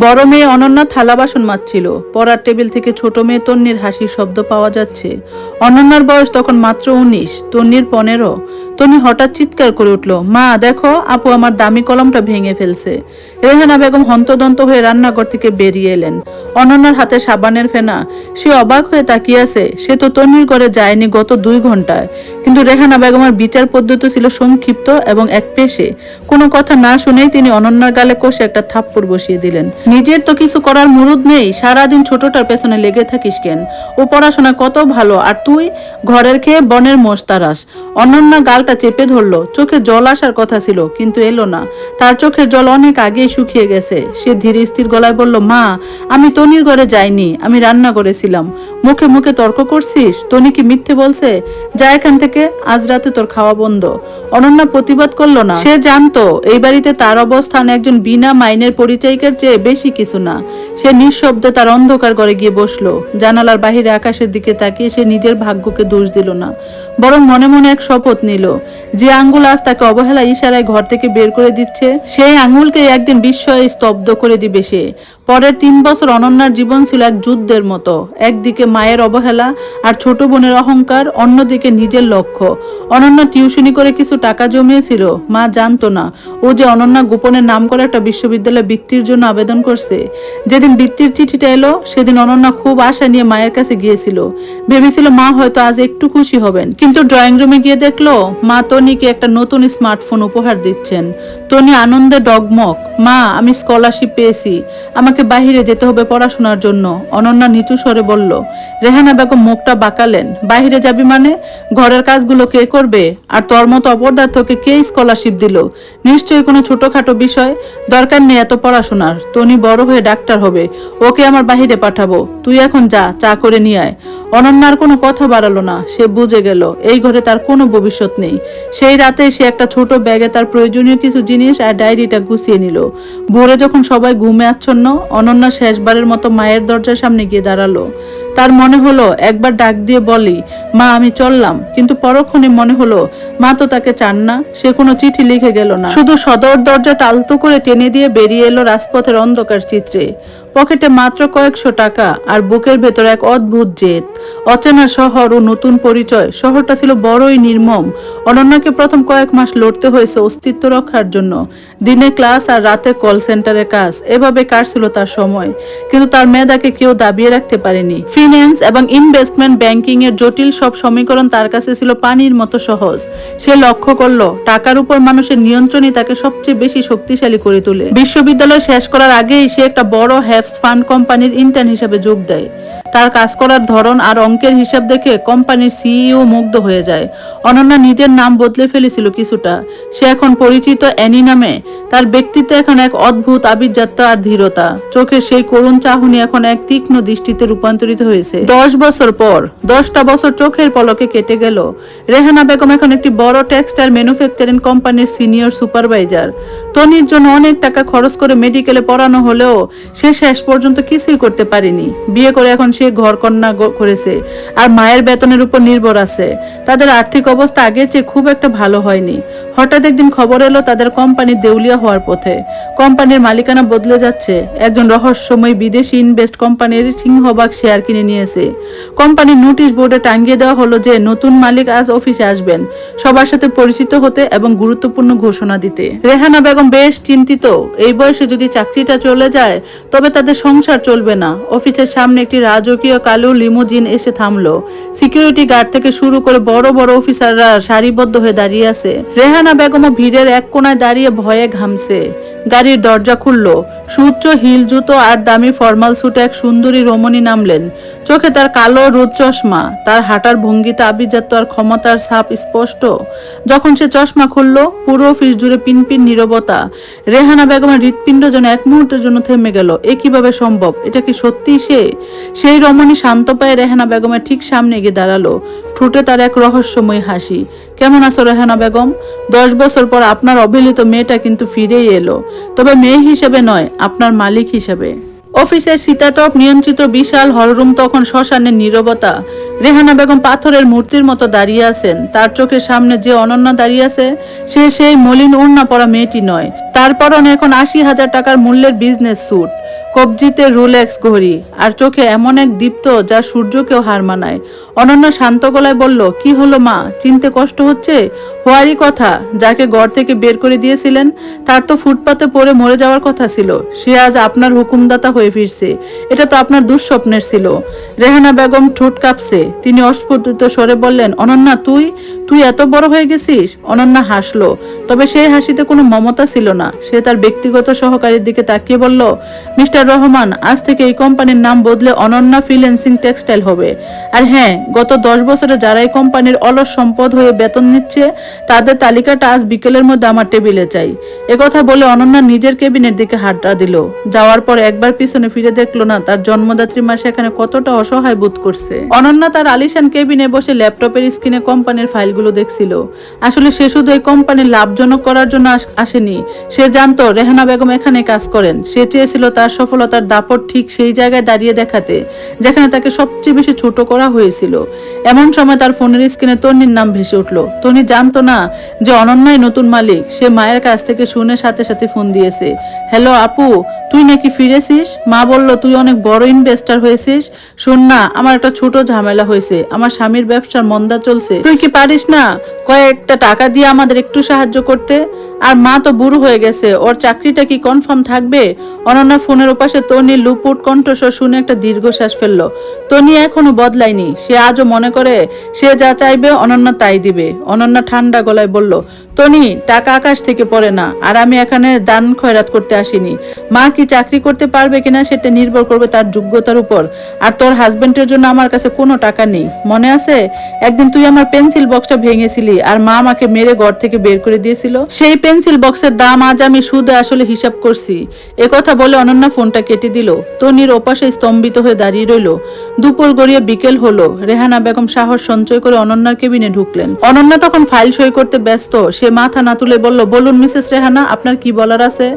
বড় মেয়ে অনন্যা থালা বাসন মাজছিল। পড়ার টেবিল থেকে ছোট মেয়ে তন্নির হাসির শব্দ পাওয়া যাচ্ছে। অনন্যার বয়স তখন মাত্র 19, তন্নির 15। তন্নি হঠাৎ চিৎকার করে উঠল, মা দেখো, আপু আমার দামি কলমটা ভেঙে ফেলছে। রেহানা বেগম হন্তদন্ত হয়ে রান্নাঘর থেকে বেরিয়ে এলেন। অনন্যার হাতে সাবানের ফেনা। সে অবাক হয়ে তাকিয়ে আছে। সে তো তন্নির ঘরে যায়নি গত 2 ঘন্টায়। কিন্তু রেহানা বেগমের বিচার পদ্ধতি ছিল সংক্ষিপ্ত এবং একপেশে। কোনো কথা না শুনেই তিনি অনন্যার গালে কষে একটা থাপ্পড় বসিয়ে দিলেন। নিজের তো কিছু করার মুরুদ নেই, সারাদিন ছোটটার পেছনে লেগে থাকিস কেন? ও পড়াশোনা কত ভালো, আর তুই ঘরের খেয়ে বনের মোষ তারাস। অনন্যা গালটা চেপে ধরলো। চোখে জল আসার কথা ছিল, কিন্তু এলো না। তার চোখের জল অনেক আগেই শুকিয়ে গেছে। সে ধীরে স্থির গলায় বলল, মা আমি তনির ঘরে যাইনি, আমি রান্না করেছিলাম। মুখে মুখে তর্ক করছিস? তনি কি মিথ্যে বলছে? যা এখান থেকে, আজ রাতে তোর খাওয়া বন্ধ। অনন্যা প্রতিবাদ করলো না। সে জানতো এই বাড়িতে তার অবস্থান একজন বিনা মাইনের পরিচায়িকার চেয়ে বেশি কিছু না। সে নিঃশব্দে তার অন্ধকার ঘরে গিয়ে বসলো। জানালার বাহিরে আকাশের দিকে তাকিয়ে সে নিজের ভাগ্যকে দোষ দিল না, বরং মনে মনে এক শপথ নিল, যে আঙ্গুল আজ তাকে অবহেলা ইশারায় ঘর থেকে বের করে দিচ্ছে, সেই আঙ্গুলকে একদিন বিস্ময়ে স্তব্ধ করে দিবে সে। পরের 3 বছর অনন্যার জীবন ছিল এক যুদ্ধের মতো। একদিকে মায়ের অবহেলা আর ছোট বোনের অহংকার, অন্যদিকে নিজের লক্ষ্য। অনন্যা টিউশনি করে কিছু টাকা জমিয়েছিল। মা জানতো না ও যে অনন্যা গোপনে নাম করে একটা বিশ্ববিদ্যালয়ে বৃত্তির জন্য আবেদন করছে। যেদিন বৃত্তির চিঠিটা এলো সেদিন অনন্যা খুব আশা নিয়ে মায়ের কাছে গিয়েছিল। ভেবেছিল মা হয়তো আজ একটু খুশি হবেন, কিন্তু ড্রয়িং রুমে গিয়ে দেখলো মা তনিকে একটা নতুন স্মার্টফোন উপহার দিচ্ছেন। তনি আনন্দে ডগমগ, মা আমি স্কলারশিপ পেয়েছি, আমাকে বাহিরে যেতে হবে পড়াশোনার জন্য। অনন্যা নিচু স্বরে বলল। রেহানা বেগম মুখটা বাঁকালেন। বাহিরে যাবি মানে? ঘরের কাজগুলো কে করবে? আর তোর মতো অপদার্থকে কে স্কলারশিপ দিল? নিশ্চয়ই কোনো ছোটখাটো বিষয়। দরকার নেই এত পড়াশোনার। তনি বড় হয়ে ডাক্তার হবে, ওকে আমার বাহিরে পাঠাবো। তুই এখন যা, চা করে নিয়ে আয়। অনন্যার কোনো কথা বাড়ালো না। সে বুঝে গেল এই ঘরে তার কোনো ভবিষ্যৎ নেই। সেই রাতে সে একটা ছোট ব্যাগে তার প্রয়োজনীয় কিছু জিনিস আর ডায়েরিটা গুছিয়ে নিল। ভোরে যখন সবাই ঘুমে আচ্ছন্ন, অনন্যা শেষবারের মতো মায়ের দরজার সামনে গিয়ে দাঁড়ালো। তার মনে হলো একবার ডাক দিয়ে বলি, মা আমি চললাম, কিন্তু পরক্ষণে মনে হলো মা তো তাকে চান না। সে কোনো চিঠি লিখে গেল না, শুধু সদর দরজাটা আলতো করে টেনে দিয়ে বেরিয়ে এলো রাজপথের অন্ধকার চিত্রে। পকেটে মাত্র কয়েকশো টাকা আর বুকের ভেতর এক অদ্ভুত জেদ। অচেনা শহর ও নতুন পরিচয়। শহরটা ছিল বড়ই নির্মম। অনন্যাকে প্রথম কয়েক মাস লড়তে হয়েছে অস্তিত্ব রক্ষার জন্য। দিনে ক্লাস আর রাতে কল সেন্টারে কাজ, এভাবে কাটছিল তার সময়। কিন্তু তার মেধাকে কেউ দাবিয়ে রাখতে পারেনি। ফিন্যান্স এবং ইনভেস্টমেন্ট ব্যাংকিং এর জটিল সব সমীকরণ তার কাছে ছিল পানির মতো সহজ। সে লক্ষ্য করলো টাকার উপর মানুষের নিয়ন্ত্রণই তাকে সবচেয়ে বেশি শক্তিশালী করে তোলে। বিশ্ববিদ্যালয় শেষ করার আগেই সে একটা বড় হ্যাভস ফান্ড কোম্পানির ইন্টার্ন হিসেবে যোগ দেয়। তার কাজ করার ধরন আর অঙ্কের হিসাব দেখে কোম্পানির সিইও মুগ্ধ হয়ে যায়। অনন্যা নিজের নাম বদলে ফেলেছিল কিছুটা। সে এখন পরিচিত অ্যানি নামে। তার ব্যক্তিত্ব এখন এক অদ্ভুত আভিজাত্য আর ধীরতা। চোখের সেই করুণ চাহনি এখন এক তীক্ষ্ণ দৃষ্টিতে রূপান্তরিত হয়েছে। 10 বছর পর, 10টা বছর চোখের পলকে কেটে গেল। রেহানা বেগম এখন একটি বড় টেক্সটাইল ম্যানুফ্যাকচারিং কোম্পানির সিনিয়র সুপারভাইজার। তনির জন্য অনেক টাকা খরচ করে মেডিকেলে পড়ানো হলেও সে শেষ পর্যন্ত কিছুই করতে পারেনি। বিয়ে করে এখন সে ঘর কন্যা করেছে আর মায়ের বেতনের উপর নির্ভর আছে। তাদের আর্থিক অবস্থা আগের চেয়ে খুব একটা ভালো হয়নি। হঠাৎ একদিন খবর এলো তাদের কোম্পানি দেউলিয়া হওয়ার পথে। কোম্পানির মালিকানা বদলে যাচ্ছে। একজন রহস্যময় বিদেশি ইনভেস্ট কোম্পানির সিংহভাগ শেয়ার কিনে নিয়েছে। কোম্পানির নোটিশ বোর্ডে টাঙ্গিয়ে দেওয়া হলো যে নতুন মালিক আজ অফিসে আসবেন সবার সাথে পরিচিত হতে এবং গুরুত্বপূর্ণ ঘোষণা দিতে। রেহানা বেগম বেশ চিন্তিত। এই বয়সে যদি চাকরিটা চলে যায় তবে তাদের সংসার চলবে না। অফিসের সামনে একটি রাজকীয় কালো লিমুজিন এসে থামলো। সিকিউরিটি গার্ড থেকে শুরু করে বড় বড় অফিসাররা সারিবদ্ধ হয়ে দাঁড়িয়ে আছে। রেহানা বেগম ভিড়ের এক কোনায় দাঁড়িয়ে ভয়ে ঘামছে। গাড়ির দরজা খুললো। সুউচ্চ হিল জুতো আর দামি ফর্মাল স্যুটে এক সুন্দরী রমণী নামলেন। চোখে তার কালো রোদ চশমা। তার হাঁটার ভঙ্গিতে আভিজাত্য আর ক্ষমতার ছাপ স্পষ্ট। যখন সে চশমা খুললো পুরো অফিস জুড়ে পিনপিন নীরবতা। রেহানা বেগমের হৃৎপিণ্ড যেন এক মুহূর্তের জন্য থেমে গেল। এ কিভাবে সম্ভব? এটা কি সত্যি সে? সেই রমণী শান্ত পায়ে রেহানা বেগমের ঠিক সামনে গিয়ে দাঁড়ালো। ঠোঁটে তার এক রহস্যময় হাসি। কেমন আছো রেহানা বেগম? 10 বছর পর আপনার অবহেলিত মেয়েটা কিন্তু ফিরেই এলো, তবে মেয়ে হিসেবে নয়, আপনার মালিক হিসেবে। অফিসের শীতাতপ নিয়ন্ত্রিত বিশাল হলরুম তখন শ্মশানের নীরবতা। রেহানা বেগম পাথরের মূর্তির মতো দাঁড়িয়ে আছেন। তার চোখের সামনে যে অনন্যা দাঁড়িয়ে আছে সে সেই মলিন ওড়না পরা মেয়েটি নয়। তার পরনে এখন 80,000 টাকার মূল্যের বিজনেস স্যুট। কবজিতে রোলেক্স ঘড়ি আর চোখে এমন এক দীপ্ত যা সূর্যকেও হার মানায়। অনন্যা শান্ত গলায় বলল, কি হলো মা, চিনতে কষ্ট হচ্ছে? হোয়ারই কথা, যাকে ঘর থেকে বের করে দিয়েছিলেন তার তো ফুটপাতে পড়ে মরে যাওয়ার কথা ছিল। সে আজ আপনার হুকুমদাতা হয়ে ফিরছে। এটা তো আপনার দুঃস্বপ্নের ছিল। রেহানা বেগম ঠোঁট কাঁপছে। তিনি অস্ফুটিত স্বরে বললেন, অনন্যা তুই তুই এত বড় হয়ে গেছিস? অনন্যা হাসলো, তবে সেই হাসিতে কোনো মমতা ছিল না। সে তার ব্যক্তিগত সহকারীর দিকে তাকিয়ে বলল, মিস্টার রহমান, আজ থেকে এই কোম্পানির নাম বদলে অনন্যা ফ্রিল্যান্সিং টেক্সটাইল হবে। আর হ্যাঁ, গত 10 বছরে যারা এই কোম্পানির অলস সম্পদ হয়ে বেতন নিচ্ছে তাদের তালিকাটা আজ বিকেলের মধ্যে আমার টেবিলে চাই। একথা বলে অনন্যা নিজের কেবিনের দিকে হাঁটা দিল। যাওয়ার পর একবার পিছনে ফিরে দেখলো না তার জন্মদাত্রী মা সেখানে কতটা অসহায় বোধ করছে। অনন্যা তার আলিশান কেবিনে বসে ল্যাপটপের স্ক্রিনে কোম্পানির ফাইলগুলো দেখছিল। আসলে সে শুধু এই কোম্পানি লাভজনক করার জন্য আসেনি। সে জানতো রেহানা বেগম এখানে কাজ করেন। সে চেয়েছিল তার সফলতার দাপট ঠিক সেই জায়গায় দাঁড়িয়ে দেখাতে যেখানে তাকে সবচেয়ে বেশি ছোট করা হয়েছিল। এমন সময় তার ফোনের স্ক্রিনে তন্নির নাম ভেসে উঠল। তন্নি জানতো না যে অনন্যাই নতুন মালিক। সে মায়ের কাছ থেকে শুনে সাথে সাথে ফোন দিয়েছে। হ্যালো আপু, তুই নাকি ফিরেছিস? মা বলল তুই অনেক বড় ইনভেস্টর হয়েছিস। শোন না, আমার একটা ছোট ঝামেলা হয়েছে। আমার স্বামীর ব্যবসার মন্দা চলছে। তুই কি পারিস না কয়েকটা টাকা দিয়ে আমাদের একটু সাহায্য করতে? আর মা তো বুড়ো হয়ে গেছে, ওর চাকরিটা কি কনফার্ম থাকবে? অনন্যা ফোনের ওপাশে তনির লুপুট কণ্ঠস্বর শুনে একটা দীর্ঘশ্বাস ফেললো। তনি এখনো বদলায়নি। সে আজও মনে করে সে যা চাইবে অনন্যা তাই দিবে। অনন্যা ঠান্ডা গলায় বলল, তনি, টাকা আকাশ থেকে পড়ে না। আর আমি এখানে দান খয়রাত করতে আসিনি। মা কি চাকরি করতে পারবে কিনা সেটা নির্ভর করবে তার যোগ্যতার উপর। আর তোর হাজবেন্ডের জন্য আমার কাছে কোনো টাকা নেই। মনে আছে একদিন তুই আমার পেন্সিল বক্সটা ভেঙেছিলি আর মা আমাকে মেরে ঘর থেকে বের করে দিয়েছিল? সেই পেন্সিল বক্সের দাম আজ আমি সুদে আসলে হিসাব করছি। একথা বলে অনন্যা ফোনটা কেটে দিল। তনির ওপাশে স্তম্ভিত হয়ে দাঁড়িয়ে রইল। দুপুর গড়িয়ে বিকেল হলো। রেহানা বেগম সাহস সঞ্চয় করে অনন্যার কেবিনে ঢুকলেন। অনন্যা তখন ফাইল সই করতে ব্যস্ত। সে মাথা না তুলে বলল, বলুন মিসেস রেহানা, আপনার কি বলার আছে?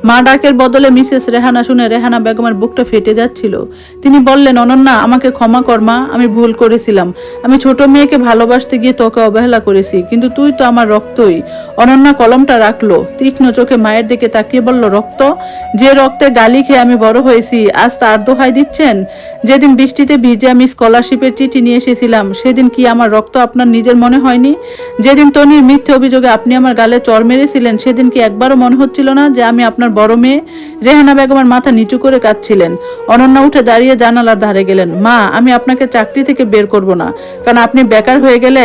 মা ডাকের বদলে মিসেস রেহানা শুনে রেহানা বেগমের বুকটা ফেটে যাচ্ছিল। তিনি বললেন, অনন্যা, আমাকে ক্ষমা কর মা, আমি ভুল করেছিলাম। আমি ছোট মেয়েকে ভালোবাসতে গিয়ে তোকে অবহেলা করেছি, কিন্তু তুই তো আমার রক্তই। অনন্যা কলমটা রাখলো। তীক্ষ্ণ চোখে মায়ের দিকে তাকিয়ে বলল, রক্ত? যে রক্তে গালি খেয়ে আমি বড় হয়েছি আজ তার দোহাই দিচ্ছেন? যেদিন বৃষ্টিতে ভিজে আমি স্কলারশিপের চিঠি নিয়ে এসেছিলাম সেদিন কি আমার রক্ত আপনার নিজের মনে হয়নি? যেদিন তনির মিথ্যে অভিযোগে আপনি আমার গালে চড় মেরেছিলেন সেদিন কি একবারও মনে হচ্ছিল না যে আমি আপনার বড় মেয়ে? রেহানা বেগমের মাথা নিচু করে কাঁদছিলেন। অনন্যা উঠে দাঁড়িয়ে জানালার ধারে গেলেন। মা, আমি আপনাকে চাকরি থেকে বের করব না, কারণ আপনি বেকার হয়ে গেলে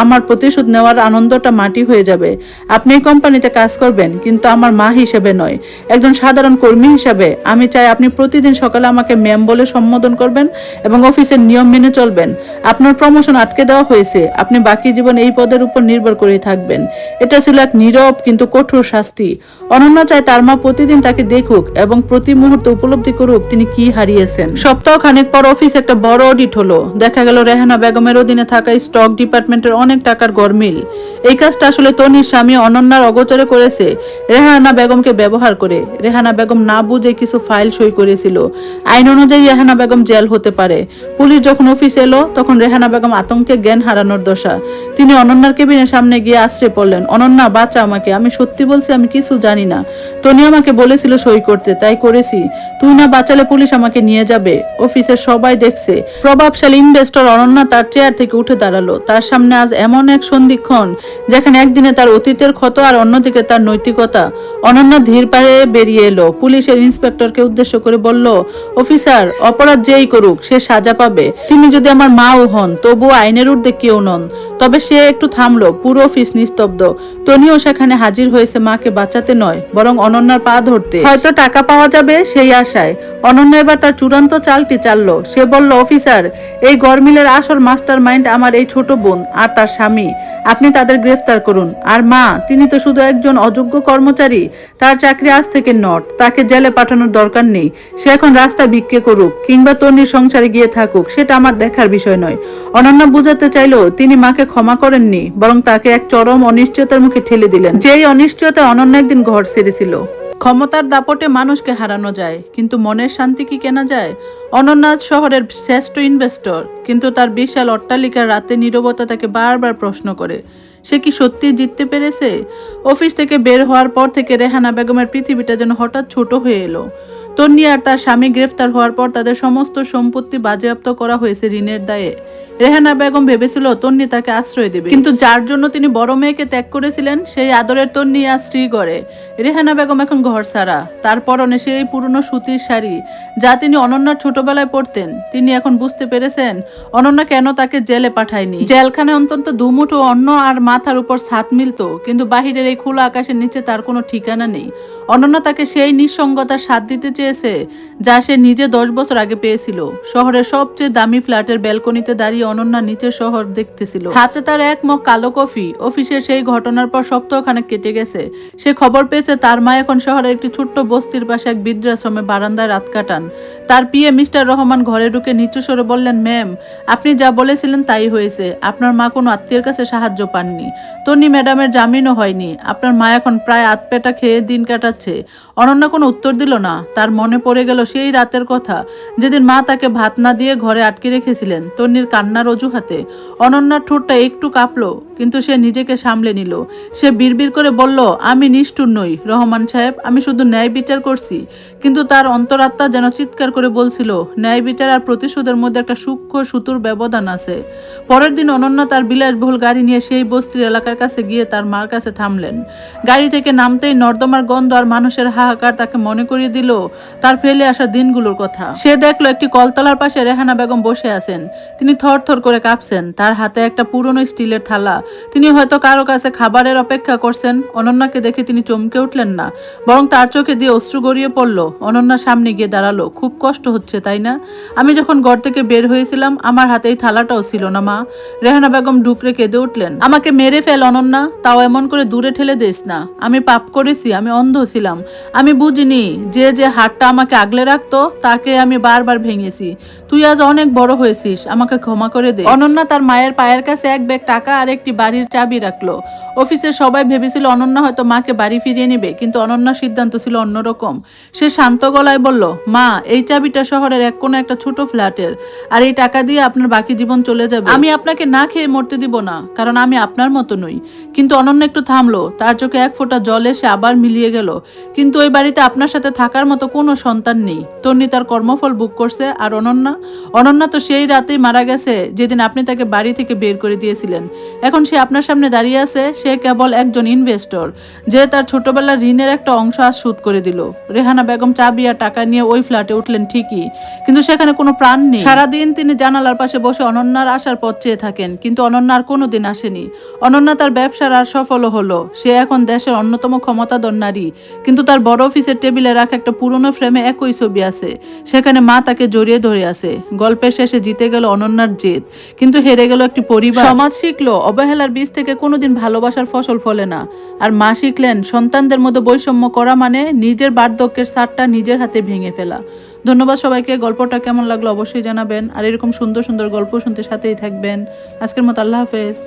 আমার প্রতিশোধ নেওয়ার আনন্দটা মাটি হয়ে যাবে। আপনি এই কোম্পানিতে কাজ করবেন, কিন্তু আমার মা হিসেবে নয়, একজন সাধারণ কর্মী হিসাবে। আমি চাই আপনি প্রতিদিন সকালে আমাকে ম্যাম বলে সম্বোধন করবেন এবং অফিসের নিয়ম মেনে চলবেন। আপনার প্রমোশন আটকে দেওয়া হয়েছে। আপনি বাকি জীবন এই পদের উপর নির্ভর করে থাকবেন। এটা ছিল এক নীরব কিন্তু কঠোর শাস্তি। অনন্যা চায় তার মা প্রতিদিন তাকে দেখুক এবং প্রতি মুহূর্তে উপলব্ধি করুক তিনি কি হারিয়েছেন। সপ্তাহ খানেক পর অফিস একটা বড় অডিট হলো। দেখা গেল রেহানা বেগমের অধীনে থাকা স্টক ডিপার্টমেন্টের অনেক টাকার গরমিল। এই কাজটা আসলে তনির স্বামী অনন্যার অগোচরে করেছে, রেহানা বেগমকে ব্যবহার করে। রেহানা বেগম না বুঝে কিছু ফাইল সই করেছিল। আইন অনুযায়ী রেহানা বেগম জেল হতে পারে। পুলিশ যখন অফিস এলো তখন রেহানা বেগম আতঙ্কে জ্ঞান হারানোর দশা। তিনি অনন্যার কেবিনের সামনে গিয়ে আশ্রয় পড়লেন। অনন্যা, বাঁচা আমাকে, আমি সত্যি বলছি আমি কিছু জানি না। টনি আমাকে বলেছিল সই করতে, তাই করেছি। তুই না বাঁচালে পুলিশ আমাকে নিয়ে যাবে। অফিসের সবাই দেখছে। প্রভাবশালী ইনভেস্টর অনন্যা তার চেয়ার থেকে উঠে দাঁড়ালো। তার সামনে আজ এমন এক সন্ধিক্ষণ যেখানে একদিনে তার অতীতের ক্ষত আর অন্যদিকে তার নৈতিকতা। অনন্যা ধীর পায়ে বেরিয়ে এলো। পুলিশের ইন্সপেক্টরকে উদ্দেশ্য করে বলল, অফিসার, অপরাধ যেই করুক সে সাজা পাবে। তিনি যদি আমার মাও হন তবুও আইনের ঊর্ধ্বে কেউ নন। তবে সে একটু থামলো। পুরো অফিস নিস্তব্ধ। টনিও সেখানে হাজির হয়েছে মাকে বাঁচাতে নয়, বরং অনন্যার পা ধরতে। হয়তো টাকা পাওয়া যাবে সেই আশায়। অনন্যা এবার তার চূড়ান্ত চালটি চাললো। সে বলল, অফিসার, এই গরমিলের আসল মাস্টার মাইন্ড আমার এই ছোট বোন আর তার স্বামী। আপনি তাদের গ্রেফতার করুন। আর মা, তিনি তো শুধু একজন অযোগ্য কর্মচারী। তার চাকরি আজ থেকে নট। তাকে জেলে পাঠানোর দরকার নেই। সে এখন রাস্তায় ভিক্ষে করুক কিংবা তনির সংসারে গিয়ে থাকুক, সেটা আমার দেখার বিষয় নয়। অনন্যা বুঝাতে চাইলো তিনি মাকে ক্ষমা করেননি, বরং তাকে এক চরম অনিশ্চয়তার মুখে ঠেলে দিলেন। যেই অনিশ্চয়তা অনন্যা একদিন ঘর ছেড়েছিল। ক্ষমতার দাপটে মানুষকে হারানো যায়, কিন্তু মনের শান্তি কি কেনা যায়? অনন্যা শহরের শ্রেষ্ঠ ইনভেস্টর, কিন্তু তার বিশাল অট্টালিকার রাতে নীরবতা তাকে বারবার প্রশ্ন করে, সে কি সত্যি জিততে পেরেছে? অফিস থেকে বের হওয়ার পর থেকে রেহানা বেগমের পৃথিবীটা যেন হঠাৎ ছোট হয়ে এলো। তন্নি আর তার স্বামী গ্রেফতার হওয়ার পর তাদের সমস্ত সম্পত্তি বাজেয়াপ্ত করা হয়েছে ঋণের দায়ে। রেহানা বেগম ভেবেছিল তন্নি তাকে আশ্রয় দেবে, কিন্তু যার জন্য তিনি বড় মেয়েকে ত্যাগ করেছিলেন সেই আদরের তন্নি আজ শ্রীগড়ে। রেহানা বেগম এখন ঘর ছাড়া, তার পরনে সেই পুরনো সুতির শাড়ি যা তিনি অনন্যার ছোটবেলায় পরতেন। তিনি এখন বুঝতে পেরেছেন অনন্যা কেন তাকে জেলে পাঠায়নি। জেলখানে অন্তত দুমুঠো অন্ন আর মাথার উপর ছাদ মিলত, কিন্তু বাহিরের এই খোলা আকাশের নিচে তার কোনো ঠিকানা নেই। অনন্যা তাকে সেই নিঃসঙ্গতার স্বাদ দিতে চেয়েছে যা সে নিজে 10 বছর আগে পেয়েছিল। শহরের সবচেয়ে দামি ফ্ল্যাটের ব্যালকনিতে দাঁড়িয়ে অনন্যা নিচের শহর দেখতেছিল, হাতে তার এক মগ কালো কফি। অফিসের সেই ঘটনার পর সপ্তাহখানেক কেটে গেছে। সে খবর পেয়েছে তার মা এখন শহরের একটি ছোট্ট বস্তির পাশে এক বৃদ্ধাশ্রমে বারান্দায় রাত কাটান। তার পিএ মিস্টার রহমান ঘরে ঢুকে নিচু স্বরে বললেন, ম্যাম, আপনি যা বলেছিলেন তাই হয়েছে। আপনার মা কোনো আত্মীয়ের কাছে সাহায্য পাননি। তন্নি ম্যাডামের জামিনও হয়নি। আপনার মা এখন প্রায় আধপেটা খেয়ে দিন কাটাচ্ছে। অনন্যা কোনো উত্তর দিল না। তার মনে পড়ে গেল সেই রাতের কথা যেদিন মা তাকে ভাত না দিয়ে ঘরে আটকে রেখেছিলেন তন্নির কান্নার অজুহাতে। অনন্যার ঠোঁটটা একটু কাঁপলো, কিন্তু সে নিজেকে সামলে নিল। সে বিড়বিড় করে বলল, আমি নিষ্ঠুর নই রহমান সাহেব, আমি শুধু ন্যায় বিচার করছি। কিন্তু তার অন্তরাত্মা যেন চিৎকার করে বলছিল, ন্যায় বিচার আর প্রতিশোধের মধ্যে একটা সূক্ষ্ম সুতুর ব্যবধান আছে। পরের দিন অনন্যা তার বিলাসবহুল গাড়ি নিয়ে সেই বস্তির এলাকার কাছে গিয়ে তার মার কাছে থামলেন। গাড়ি থেকে নামতেই নর্দমার গন্ধ আর মানুষের হাহাকার তাকে মনে করিয়ে দিল তার ফেলে আসা দিনগুলোর কথা। সে দেখলো একটি কলতলার পাশে রেহানা বেগম বসে আছেন। তিনি থরথর করে কাঁপছেন, তার হাতে একটা পুরনো স্টিলের থালা। তিনি হয়তো কারো কাছে খাবারের অপেক্ষা করছেন। অনন্যাকে দেখে তিনি চমকে উঠলেন না, বরং তার চোখে দিয়ে অশ্রু গড়িয়ে পড়ল। অনন্যার সামনে গিয়ে দাঁড়ালো। খুব কষ্ট হচ্ছে তাই না? আমি যখন ঘর থেকে বের হয়েছিলাম আমার হাতে এই থালাটাও ছিল না মা। রেহানা বেগম ডুকরে কেঁদে উঠলেন। আমাকে মেরে ফেল অনন্যা, তাও এমন করে দূরে ঠেলে দিস না। আমি পাপ করেছি, আমি অন্ধ ছিলাম, আমি বুঝিনি যে যে হাতটা আমাকে আগলে রাখতো তাকে আমি বারবার ভেঙেছি। তুই আজ অনেক বড় হয়েছিস, আমাকে ক্ষমা করে দে। অনন্যা তার মায়ের পায়ের কাছে এক ব্যাগ টাকা আর একটি বাড়ির চাবি রাখলো। অফিসের সবাই ভেবেছিল অনন্যা হয়তো মাকে বাড়ি ফিরিয়ে নেবে, কিন্তু অনন্যার সিদ্ধান্ত ছিল অন্যরকম। সে শান্ত গলায় বলল, মা, এই চাবিটা শহরের এক কোনো একটা ছোট ফ্ল্যাটের, আর এই টাকা দিয়ে আপনার বাকি জীবন চলে যাবে। আমি আপনাকে না খেয়ে মরতে দিব না, কারণ আমি আপনার মতো নই। কিন্তু অনন্যা একটু থামলো, তার চোখে এক ফোঁটা জল এসে আবার মিলিয়ে গেল। কিন্তু ওই বাড়িতে আপনার সাথে থাকার মতো কোনো সন্তান নেই। তন্নি তার কর্মফল ভোগ করছে, আর অনন্যা তো সেই রাতেই মারা গেছে যেদিন আপনি তাকে বাড়ি থেকে বের করে দিয়েছিলেন। এখন সে আপনার সামনে দাঁড়িয়ে আছে, সে কেবল একজন ইনভেস্টর যে তার ছোটবেলার ঋণের একটা অংশ আজ শোধ করে দিল। রেহানা বেগম চাবি আর টাকা নিয়ে ওই ফ্ল্যাটে উঠলেন ঠিকই, কিন্তু সেখানে কোনো প্রাণ নেই। সারাদিন তিনি জানালার পাশে বসে অনন্যার আসার পথ চেয়ে থাকেন, কিন্তু অনন্যা আর কোনোদিন আসেনি। অনন্যা তার ব্যবসার আর সফল হলো। সে এখন দেশের অন্যতম ক্ষমতাধর নারী, কিন্তু তার বড় অফিসের টেবিলে রাখা একটা পুরনো ফ্রেমে একই ছবি আছে। সেখানে মা তাকে জড়িয়ে ধরে আছে। গল্পের শেষে জিতে গেল অনন্যার জেদ, কিন্তু হেরে গেল একটি পরিবার। সমাজ শিখলো অবহেলার বীজ থেকে কোনোদিন ভালোবাসার ফসল ফলে না। আর মা শিখলেন সন্তানদের মধ্যে বৈষম্য করা মানে নিজের বার্ধক্যের ছাদটা নিজের হাতে ভেঙে ফেলা। ধন্যবাদ সবাইকে। গল্পটা কেমন লাগলো অবশ্যই জানাবেন, আর এরকম সুন্দর সুন্দর গল্প শুনতে সাথেই থাকবেন। আজকের মতো আল্লাহ হাফেজ।